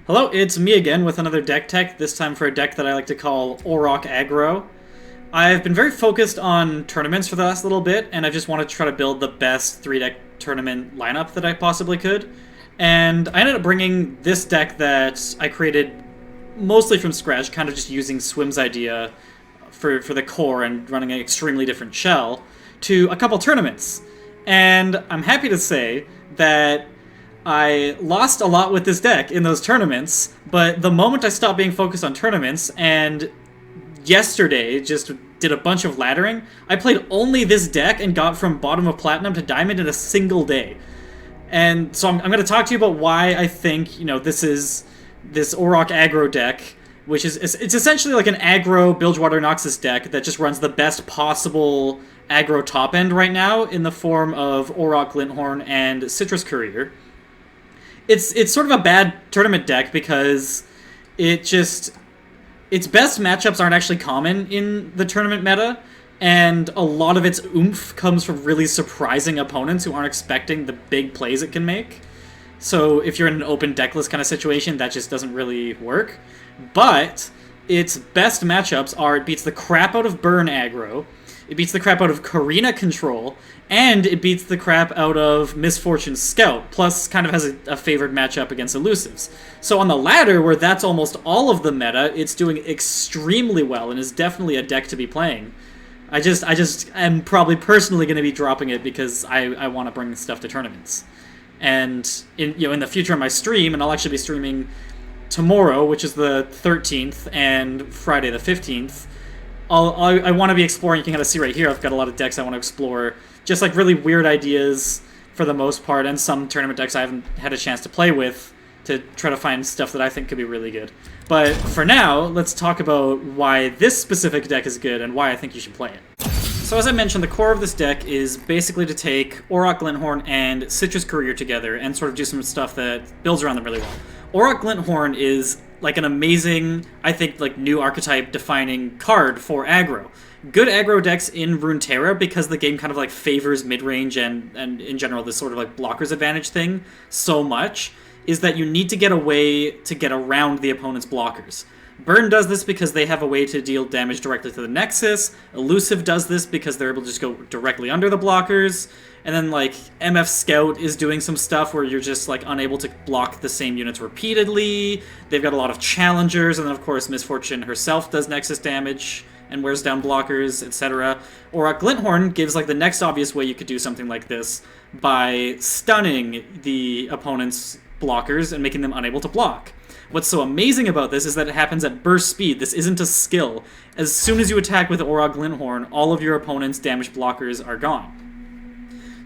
Hello, it's me again with another deck tech, this time for a deck that I like to call Aurok Aggro. I've been very focused on tournaments for the last little bit, and I just wanted to try to build the best 3-deck tournament lineup that I possibly could. And I ended up bringing this deck that I created mostly from scratch, kind of just using Swim's idea for the core and running an extremely different shell, to a couple tournaments. And I'm happy to say that I lost a lot with this deck in those tournaments, but the moment I stopped being focused on tournaments and yesterday just did a bunch of laddering, I played only this deck and got from bottom of platinum to diamond in a single day. And so I'm going to talk to you about why I think, this Aurok aggro deck, which is it's essentially like an aggro Bilgewater Noxus deck that just runs the best possible aggro top end right now in the form of Aurok Glinthorn and Citrus Courrier. It's sort of a bad tournament deck because its best matchups aren't actually common in the tournament meta, and a lot of its oomph comes from really surprising opponents who aren't expecting the big plays it can make. So if you're in an open decklist kind of situation, that just doesn't really work. But its best matchups are it beats the crap out of Burn aggro, it beats the crap out of Karina control, and it beats the crap out of Misfortune Scout, plus kind of has a favored matchup against Elusives. So on the ladder, where that's almost all of the meta, it's doing extremely well and is definitely a deck to be playing. I just am probably personally going to be dropping it because I want to bring stuff to tournaments. And in the future of my stream, and I'll actually be streaming tomorrow, which is the 13th, and Friday the 15th, I want to be exploring. You can kind of see right here, I've got a lot of decks I want to explore. Just like really weird ideas for the most part, and some tournament decks I haven't had a chance to play with to try to find stuff that I think could be really good. But for now, let's talk about why this specific deck is good and why I think you should play it. So as I mentioned, the core of this deck is basically to take Aurok Glinthorn and Citrus Courrier together and sort of do some stuff that builds around them really well. Aurok Glinthorn is like an amazing, I think, like new archetype defining card for aggro. Good aggro decks in Runeterra, because the game kind of like favors mid-range and in general this sort of like blockers advantage thing so much, is that you need to get a way to get around the opponent's blockers. Burn does this because they have a way to deal damage directly to the Nexus. Elusive does this because they're able to just go directly under the blockers. And then, like, MF Scout is doing some stuff where you're just, like, unable to block the same units repeatedly. They've got a lot of challengers, and then, of course, Misfortune herself does Nexus damage and wears down blockers, etc. Or Glinthorn gives, like, the next obvious way you could do something like this by stunning the opponent's blockers and making them unable to block. What's so amazing about this is that it happens at burst speed. This isn't a skill. As soon as you attack with Aurok Glinthorn, all of your opponent's damaged blockers are gone.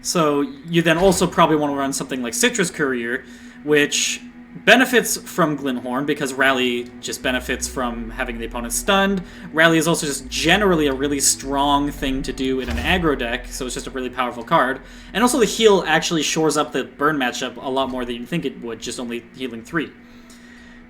So you then also probably want to run something like Citrus Courrier, which benefits from Glinthorn because Rally just benefits from having the opponent stunned. Rally is also just generally a really strong thing to do in an aggro deck, so it's just a really powerful card. And also the heal actually shores up the burn matchup a lot more than you'd think it would, just only healing 3.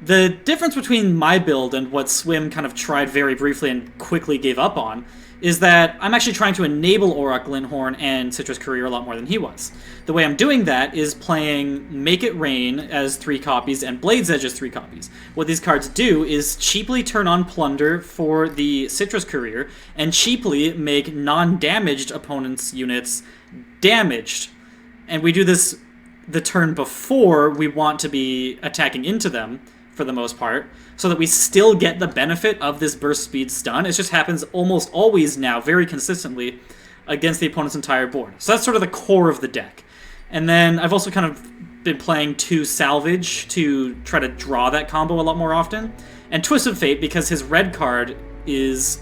The difference between my build and what Swim kind of tried very briefly and quickly gave up on is that I'm actually trying to enable Aurok Glinthorn and Citrus Courrier a lot more than he was. The way I'm doing that is playing Make It Rain as 3 copies and Blade's Edge as 3 copies. What these cards do is cheaply turn on Plunder for the Citrus Courrier and cheaply make non-damaged opponents' units damaged. And we do this the turn before we want to be attacking into them, for the most part, so that we still get the benefit of this burst speed stun. It just happens almost always now, very consistently, against the opponent's entire board. So that's sort of the core of the deck. And then I've also kind of been playing 2 Salvage to try to draw that combo a lot more often. And Twisted Fate, because his red card is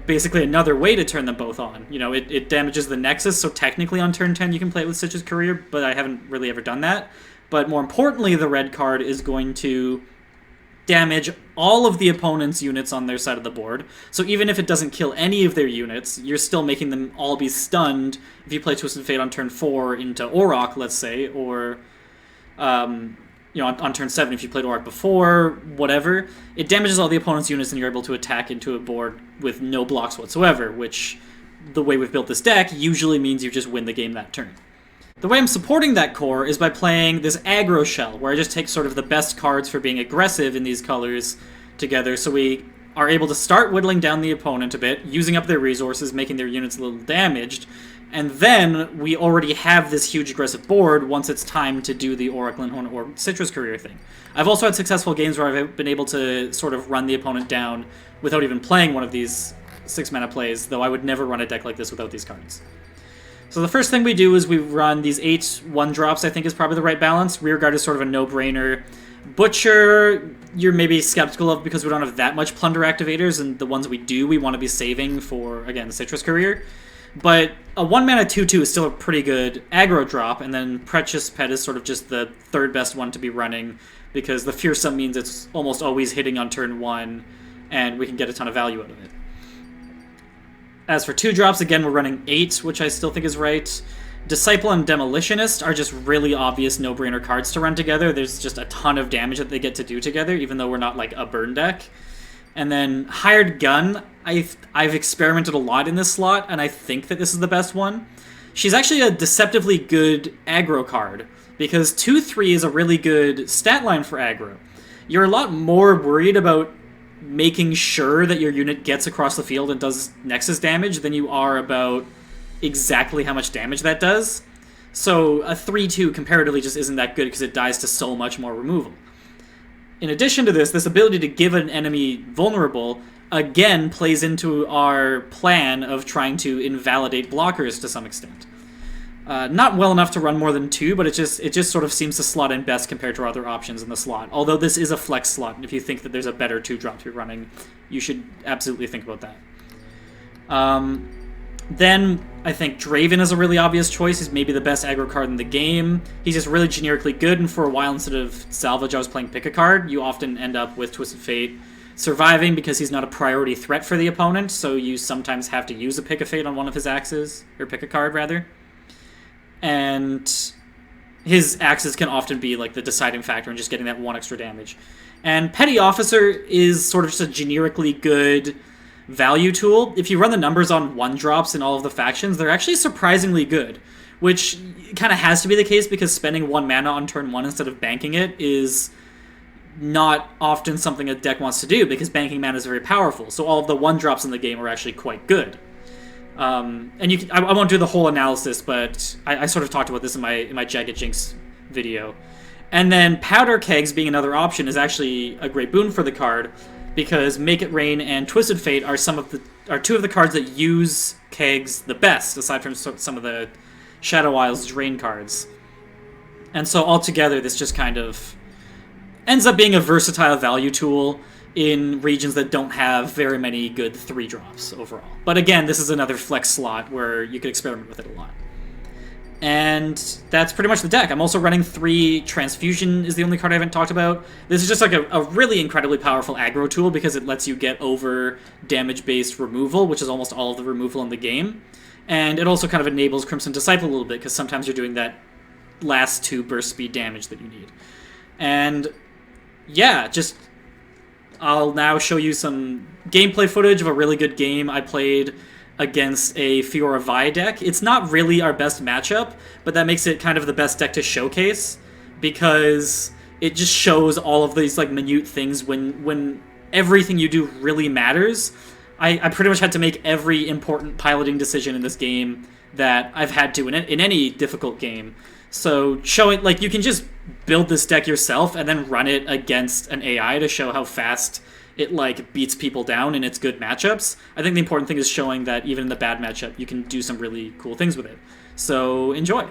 basically another way to turn them both on. It damages the Nexus, so technically on turn 10 you can play it with Citrus Courrier, but I haven't really ever done that. But more importantly, the red card is going to damage all of the opponent's units on their side of the board. So even if it doesn't kill any of their units, you're still making them all be stunned if you play Twisted Fate on turn 4 into Aurok, let's say, or on turn 7 if you played Aurok before, whatever. It damages all the opponent's units and you're able to attack into a board with no blocks whatsoever, which, the way we've built this deck, usually means you just win the game that turn. The way I'm supporting that core is by playing this aggro shell, where I just take sort of the best cards for being aggressive in these colors together, so we are able to start whittling down the opponent a bit, using up their resources, making their units a little damaged, and then we already have this huge aggressive board once it's time to do the Aurok Glinthorn or Citrus Courrier thing. I've also had successful games where I've been able to sort of run the opponent down without even playing one of these 6-mana plays, though I would never run a deck like this without these cards. So the first thing we do is we run these 8 1-drops, I think is probably the right balance. Rearguard is sort of a no-brainer. Butcher, you're maybe skeptical of because we don't have that much Plunder activators, and the ones we do, we want to be saving for, again, Citrus Courier. But a 1-mana 2/2 is still a pretty good aggro drop, and then Precious Pet is sort of just the third best one to be running, because the Fearsome means it's almost always hitting on turn 1, and we can get a ton of value out of it. As for 2-drops, again, we're running 8, which I still think is right. Disciple and Demolitionist are just really obvious no-brainer cards to run together. There's just a ton of damage that they get to do together, even though we're not like a burn deck. And then Hired Gun, I've experimented a lot in this slot, and I think that this is the best one. She's actually a deceptively good aggro card, because 2/3 is a really good stat line for aggro. You're a lot more worried about making sure that your unit gets across the field and does Nexus damage than you are about exactly how much damage that does. So a 3/2 comparatively just isn't that good because it dies to so much more removal. In addition to this ability to give an enemy vulnerable, again, plays into our plan of trying to invalidate blockers to some extent. Not well enough to run more than 2, but it just sort of seems to slot in best compared to our other options in the slot. Although this is a flex slot, and if you think that there's a better 2-drop to be running, you should absolutely think about that. Then, I think Draven is a really obvious choice. He's maybe the best aggro card in the game. He's just really generically good, and for a while, instead of Salvage, I was playing Pick a Card. You often end up with Twisted Fate surviving because he's not a priority threat for the opponent, so you sometimes have to use a Pick a Fate on one of his axes, or Pick a Card, rather. And his axes can often be like the deciding factor in just getting that 1 extra damage. And Petty Officer is sort of just a generically good value tool. If you run the numbers on 1-drops in all of the factions, they're actually surprisingly good, which kind of has to be the case because spending 1 mana on turn 1 instead of banking it is not often something a deck wants to do because banking mana is very powerful. So all of the 1-drops in the game are actually quite good. And I won't do the whole analysis, but I sort of talked about this in my Jagged Jinx video. And then Powder Kegs being another option is actually a great boon for the card, because Make It Rain and Twisted Fate are two of the cards that use kegs the best, aside from some of the Shadow Isles Drain cards. And so altogether, this just kind of ends up being a versatile value tool in regions that don't have very many good 3-drops overall. But again, this is another flex slot where you could experiment with it a lot. And that's pretty much the deck. I'm also running 3 Transfusion is the only card I haven't talked about. This is just like a really incredibly powerful aggro tool because it lets you get over damage-based removal, which is almost all of the removal in the game. And it also kind of enables Crimson Disciple a little bit because sometimes you're doing that last 2 burst speed damage that you need. And yeah, I'll now show you some gameplay footage of a really good game I played against a Fiora Vi deck. It's not really our best matchup, but that makes it kind of the best deck to showcase because it just shows all of these like minute things when everything you do really matters. I pretty much had to make every important piloting decision in this game that I've had to in any difficult game. So showing, like, you can just build this deck yourself and then run it against an AI to show how fast it, like, beats people down in its good matchups. I think the important thing is showing that even in the bad matchup, you can do some really cool things with it. So, enjoy.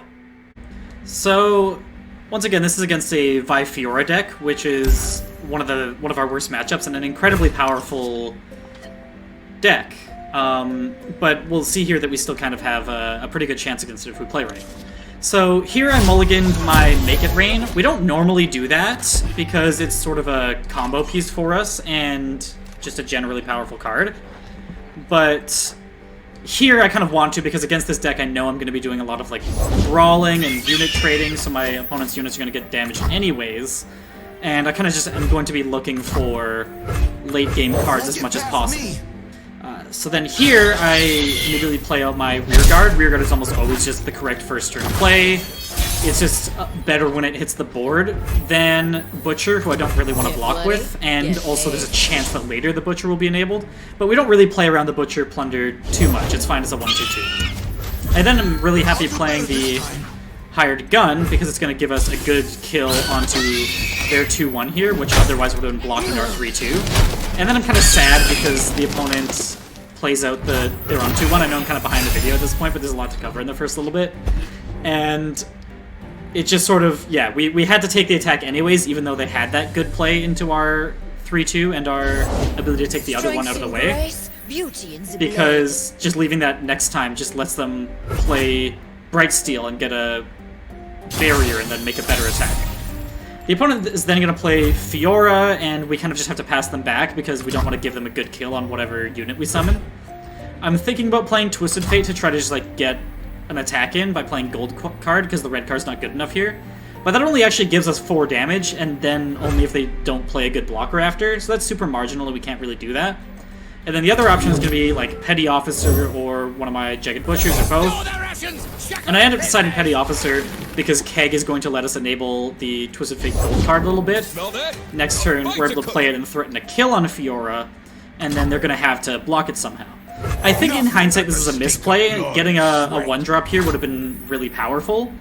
So, once again, this is against a Vi Fiora deck, which is one of our worst matchups and an incredibly powerful deck. But we'll see here that we still kind of have a pretty good chance against it if we play right. So here I mulliganed my Make It Rain. We don't normally do that because it's sort of a combo piece for us and just a generally powerful card. But here I kind of want to because against this deck I know I'm going to be doing a lot of like brawling and unit trading, so my opponent's units are going to get damaged anyways. And I kind of just am going to be looking for late game cards as much as possible. So then here, I immediately play out my Rearguard. Rearguard is almost always just the correct first turn play. It's just better when it hits the board than Butcher, who I don't really want to block with, and also there's a chance that later the Butcher will be enabled. But we don't really play around the Butcher Plunder too much. It's fine as a 1-2-2. And then I'm really happy playing the Hired Gun, because it's going to give us a good kill onto their 2-1 here, which otherwise would have been blocking our 3-2. And then I'm kind of sad because the opponent plays out their own 2-1. I know I'm kind of behind the video at this point, but there's a lot to cover in the first little bit. And it just sort of, yeah, we had to take the attack anyways, even though they had that good play into our 3-2 and our ability to take the other one out of the way. Because just leaving that next time just lets them play Bright Steel and get a barrier and then make a better attack. The opponent is then going to play Fiora, and we kind of just have to pass them back because we don't want to give them a good kill on whatever unit we summon. I'm thinking about playing Twisted Fate to try to just like get an attack in by playing gold card, because the red card's not good enough here. But that only actually gives us 4 damage, and then only if they don't play a good blocker after, so that's super marginal and we can't really do that. And then the other option is going to be like Petty Officer or one of my Jagged Butchers, or both. And I end up deciding Petty Officer because Keg is going to let us enable the Twisted Fate gold card a little bit. Next turn, we're able to play it and threaten a kill on Fiora, and then they're going to have to block it somehow. I think in hindsight this is a misplay. Getting a 1-drop here would have been really powerful.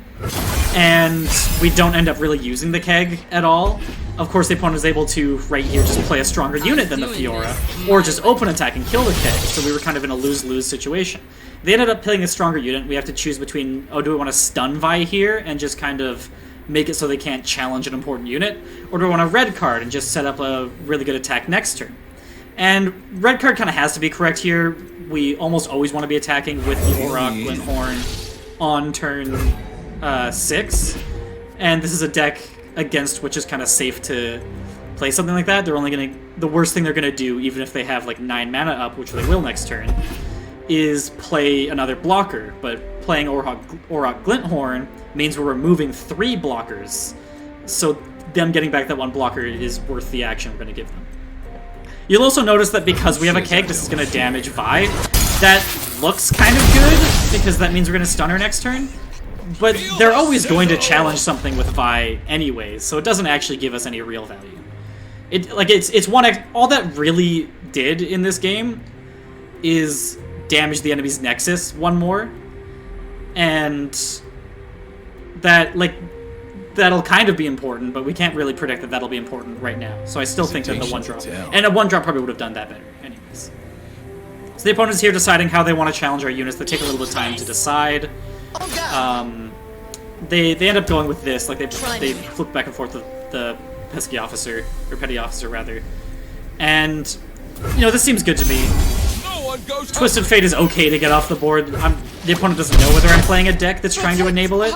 And we don't end up really using the Keg at all. Of course, the opponent is able to, right here, just play a stronger unit than the Fiora, or just open attack and kill the Keg, so we were kind of in a lose-lose situation. They ended up playing a stronger unit. We have to choose between, oh, do we want to stun Vi here and just kind of make it so they can't challenge an important unit, or do we want a red card and just set up a really good attack next turn? And red card kind of has to be correct here. We almost always want to be attacking with the Aurok Glinthorn on turn 6, and this is a deck against which is kind of safe to play something like that. They're only gonna, the worst thing they're gonna do, even if they have like 9 mana up, which they will next turn, is play another blocker. But playing Aurok Glinthorn means we're removing 3 blockers, so them getting back that 1 blocker is worth the action we're gonna give them. You'll also notice that because we have a Keg, this is gonna damage Vi. That looks kind of good, because that means we're gonna stun her next turn. But they're always going to challenge something with Vi anyways, so it doesn't actually give us any real value. It's all that really did in this game is damage the enemy's Nexus 1 more, and that that'll kind of be important, but we can't really predict that that'll be important right now. So I still think that the 1-drop, and a 1-drop probably would have done that better anyways. So the opponent's here deciding how they want to challenge our units. They take a little bit of time to decide. They end up going with this, like they flip back and forth the pesky officer, or petty officer rather, and you know, this seems good to me. Twisted Fate is okay to get off the board. The opponent doesn't know whether I'm playing a deck that's trying to enable it.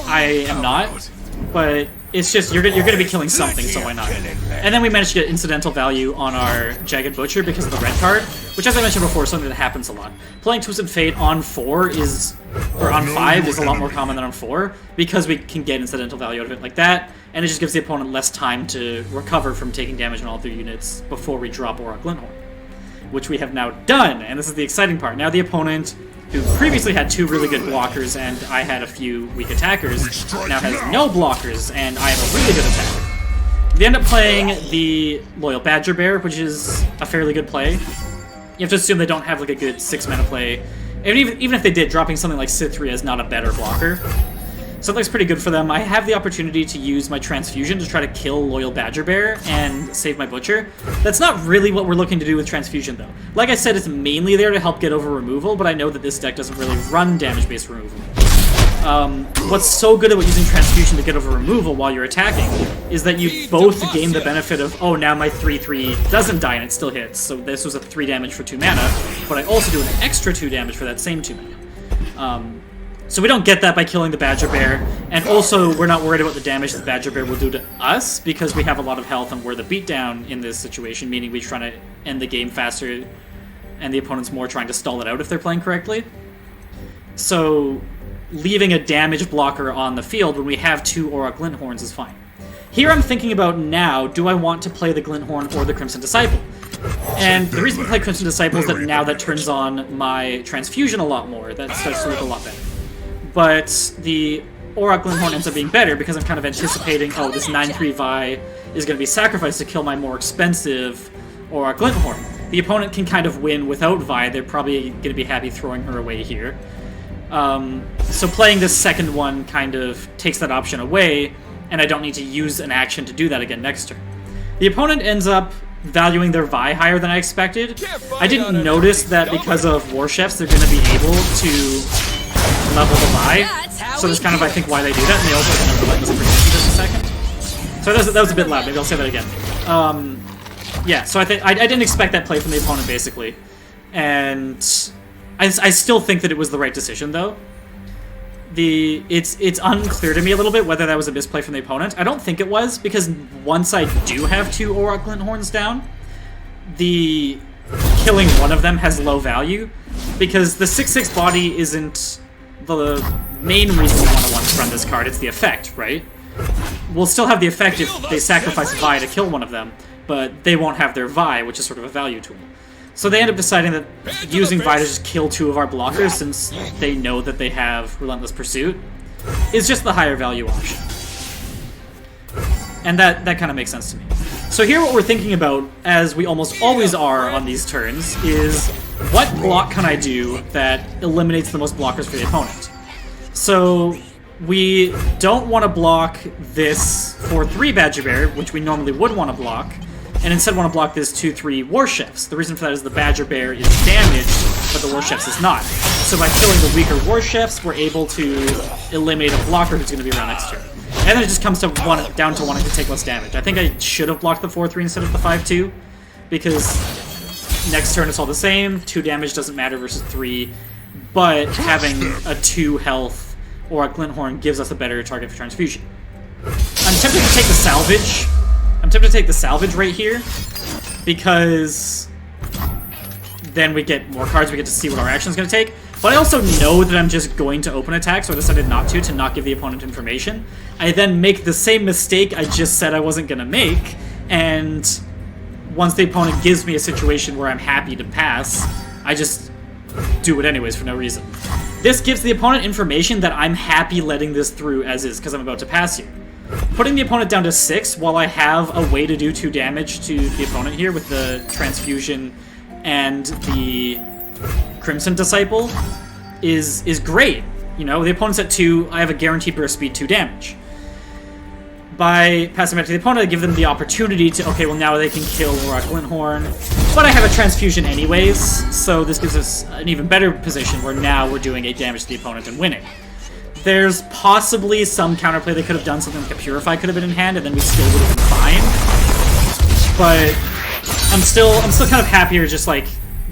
I am not, but it's just you're gonna be killing something, so why not? And then we managed to get incidental value on our Jagged Butcher because of the red card, which, as I mentioned before, is something that happens a lot. Playing Twisted Fate on 4 is, or on 5 is a lot more common than on 4, because we can get incidental value out of it like that, and it just gives the opponent less time to recover from taking damage on all their units before we drop Aurok Glinthorn, which we have now done, and this is the exciting part. Now the opponent, who previously had 2 really good blockers and I had a few weak attackers, now has no blockers and I have a really good attacker. They end up playing the Loyal Badger Bear, which is a fairly good play. You have to assume they don't have like a good 6-mana play. And even if they did, dropping something like Cithria is not a better blocker. So that looks pretty good for them. I have the opportunity to use my Transfusion to try to kill Loyal Badger Bear and save my Butcher. That's not really what we're looking to do with Transfusion, though. Like I said, it's mainly there to help get over removal, but I know that this deck doesn't really run damage-based removal. What's so good about using Transfusion to get over removal while you're attacking is that you both gain the benefit of, oh, now my 3/3 doesn't die and it still hits, so this was a 3 damage for 2 mana, but I also do an extra 2 damage for that same 2 mana. So we don't get that by killing the Badger Bear, and also we're not worried about the damage the Badger Bear will do to us because we have a lot of health and we're the beatdown in this situation, meaning we're trying to end the game faster and the opponent's more trying to stall it out if they're playing correctly. So leaving a damage blocker on the field when we have 2 Aurok Glinthorns is fine. Here I'm thinking about now, do I want to play the Glinthorn or the Crimson Disciple? And the reason we play Crimson Disciple is that now that turns on my Transfusion a lot more. That starts to look a lot better. But the Aurok Glinthorn ends up being better because I'm kind of anticipating, oh, this 9-3 Vi is going to be sacrificed to kill my more expensive Aurok Glinthorn. The opponent can kind of win without Vi. They're probably going to be happy throwing her away here. So playing this second one kind of takes that option away, and I don't need to use an action to do that again next turn. The opponent ends up valuing their Vi higher than I expected. I didn't notice that because of War Chefs, they're going to be able to level the Vi. So that's kind of, I think, why they do that, and they also kind of relentless prediction just a second. So that was a bit loud, maybe I'll say that again. Yeah, so I didn't expect that play from the opponent, basically. And I still think that it was the right decision, though. It's unclear to me a little bit whether that was a misplay from the opponent. I don't think it was, because once I do have 2 Aurok Glinthorns down, the killing one of them has low value, because the 6/6 body isn't the main reason we want to run this card. It's the effect, right? We'll still have the effect if they sacrifice Vi to kill one of them, but they won't have their Vi, which is sort of a value tool. So they end up deciding that using Vi to just kill 2 of our blockers, since they know that they have Relentless Pursuit, is just the higher value option. And that kind of makes sense to me. So here what we're thinking about, as we almost always are on these turns, is what block can I do that eliminates the most blockers for the opponent? So we don't want to block this 4-3 Badger Bear, which we normally would want to block, and instead want to block this 2-3 War Chefs. The reason for that is the Badger Bear is damaged, but the War Chefs is not. So by killing the weaker War Chefs, we're able to eliminate a blocker who's going to be around next turn. And then it just comes to down to wanting to take less damage. I think I should have blocked the 4-3 instead of the 5-2, because next turn it's all the same. 2 damage doesn't matter versus 3, but having a 2 health Aurok Glinthorn gives us a better target for transfusion. I'm tempted to take the salvage. I'm tempted to take the salvage right here, because then we get more cards, we get to see what our action is going to take. But I also know that I'm just going to open attack, so I decided not to not give the opponent information. I then make the same mistake I just said I wasn't going to make, and once the opponent gives me a situation where I'm happy to pass, I just do it anyways for no reason. This gives the opponent information that I'm happy letting this through as is, because I'm about to pass you. Putting the opponent down to 6 while I have a way to do 2 damage to the opponent here with the transfusion and the Crimson Disciple is great. You know, the opponent's at 2, I have a guaranteed burst speed 2 damage. By passing back to the opponent, I give them the opportunity to, okay, well now they can kill Aurok Glinthorn, but I have a transfusion anyways, so this gives us an even better position where now we're doing 8 damage to the opponent and winning. There's possibly some counterplay they could have done, something like a Purify could have been in hand, and then we still would have been fine. But I'm still kind of happier just like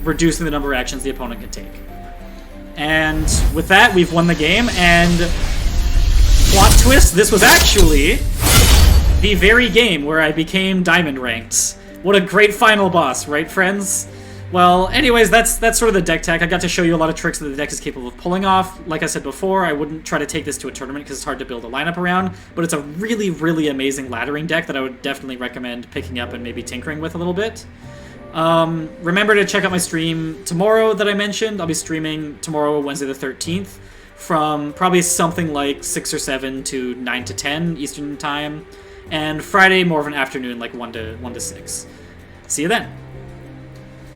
reducing the number of actions the opponent can take. And with that, we've won the game, and plot twist, this was actually the very game where I became Diamond ranked. What a great final boss, right, friends? Well, anyways, that's sort of the deck tech. I got to show you a lot of tricks that the deck is capable of pulling off. Like I said before, I wouldn't try to take this to a tournament because it's hard to build a lineup around, but it's a really, really amazing laddering deck that I would definitely recommend picking up and maybe tinkering with a little bit. Remember to check out my stream tomorrow that I mentioned. I'll be streaming tomorrow, Wednesday the 13th, from probably something like 6 or 7 to 9 to 10 Eastern Time, and Friday more of an afternoon, like 1 to 6. See you then.